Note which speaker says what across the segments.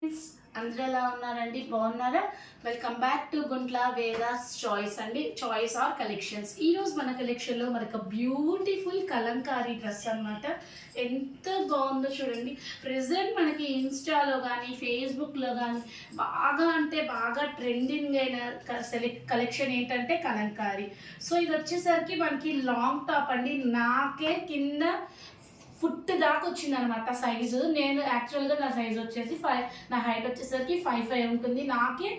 Speaker 1: Friends అందరూ ఎలా ఉన్నారండి? బాగున్నారా? Welcome back to Guntla Vedas choice అండి. Choice or collections. ఈరోజు మన కలెక్షన్లో మనకు బ్యూటిఫుల్ కలంకారీ డ్రెస్ అనమాట. ఎంత బాగుందో చూడండి. ప్రెజెంట్ మనకి ఇన్స్టాలో కానీ ఫేస్బుక్లో కానీ బాగా అంటే బాగా ట్రెండింగ్ అయిన కలెక్షన్ ఏంటంటే కలంకారీ. సో ఇది వచ్చేసరికి మనకి లాంగ్ టాప్ అండి. నాకే కింద ఫుట్ దాకా వచ్చింది అనమాట సైజు. నేను యాక్చువల్గా నా సైజు వచ్చేసి నా హైట్ వచ్చేసరికి 5'5" ఉంటుంది. నాకే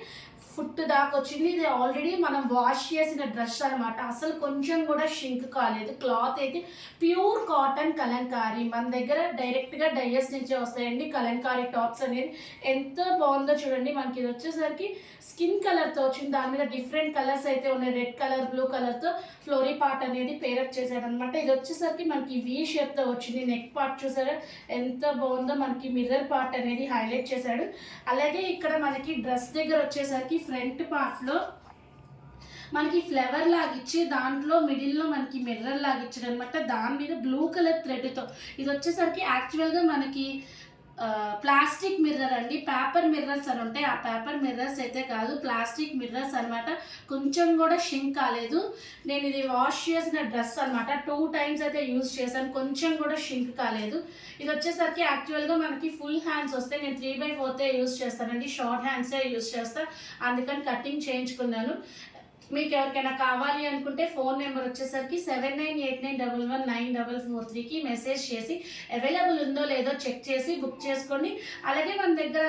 Speaker 1: ఫుట్ దాకా వచ్చింది. ఇది ఆల్రెడీ మనం వాష్ చేసిన డ్రెస్ అనమాట. అసలు కొంచెం కూడా షింక్ కాలేదు. క్లాత్ అయితే ప్యూర్ కాటన్ కలంకారీ. మన దగ్గర డైరెక్ట్గా డైయస్ నుంచే వస్తాయండి కలంకారీ టాప్స్ అనేది. ఎంత బాగుందో చూడండి. మనకి ఇది వచ్చేసరికి స్కిన్ కలర్తో వచ్చింది. దాని మీద డిఫరెంట్ కలర్స్ అయితే ఉన్నాయి. రెడ్ కలర్, బ్లూ కలర్తో ఫ్లోరీ పార్ట్ అనేది పేరప్ చేశాడు అనమాట. ఇది వచ్చేసరికి మనకి వీ షేప్తో వచ్చింది. నెక్ పార్ట్ చూసారా ఎంత బాగుందో. మనకి మిర్రర్ పార్ట్ అనేది హైలైట్ చేశాడు. అలాగే ఇక్కడ మనకి డ్రెస్ దగ్గర వచ్చేసరికి ఫ్రంట్ పార్ట్లో మనకి ఫ్లవర్ లాగిచ్చి దాంట్లో మిడిల్లో మనకి మిర్రర్ లాగిచ్చాడు అనమాట. దాని మీద బ్లూ కలర్ థ్రెడ్తో. ఇది వచ్చేసరికి యాక్చువల్గా మనకి ప్లాస్టిక్ మిర్రర్ అండి. పేపర్ మిర్రర్స్ అని ఉంటాయి. ఆ పేపర్ మిర్రర్స్ అయితే కాదు, ప్లాస్టిక్ మిర్రర్స్ అనమాట. కొంచెం కూడా షింక్ కాలేదు. నేను ఇది వాష్ చేసిన డ్రెస్ అనమాట. 2 times అయితే యూజ్ చేశాను. కొంచెం కూడా షింక్ కాలేదు. ఇది వచ్చేసరికి యాక్చువల్గా మనకి ఫుల్ హ్యాండ్స్ వస్తాయి. నేను 3/4 యూజ్ చేస్తానండి. షార్ట్ హ్యాండ్సే యూజ్ చేస్తాను. అందుకని కటింగ్ చేయించుకున్నాను. మీకు ఎవరికైనా కావాలి అనుకుంటే ఫోన్ నెంబర్ వచ్చేసరికి 7989119443కి మెసేజ్ చేసి అవైలబుల్ ఉందో లేదో చెక్ చేసి బుక్ చేసుకోండి. అలాగే మన దగ్గర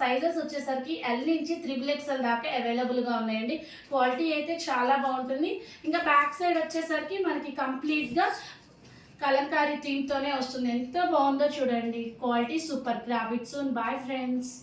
Speaker 1: సైజెస్ వచ్చేసరికి L నుంచి 3XL దాకా అవైలబుల్గా ఉన్నాయండి. క్వాలిటీ అయితే చాలా బాగుంటుంది. ఇంకా బ్యాక్ సైడ్ వచ్చేసరికి మనకి కంప్లీట్గా కలంకారీ థీమ్తోనే వస్తుంది. ఎంత బాగుందో చూడండి. Quality super. Grab it soon. Bye friends.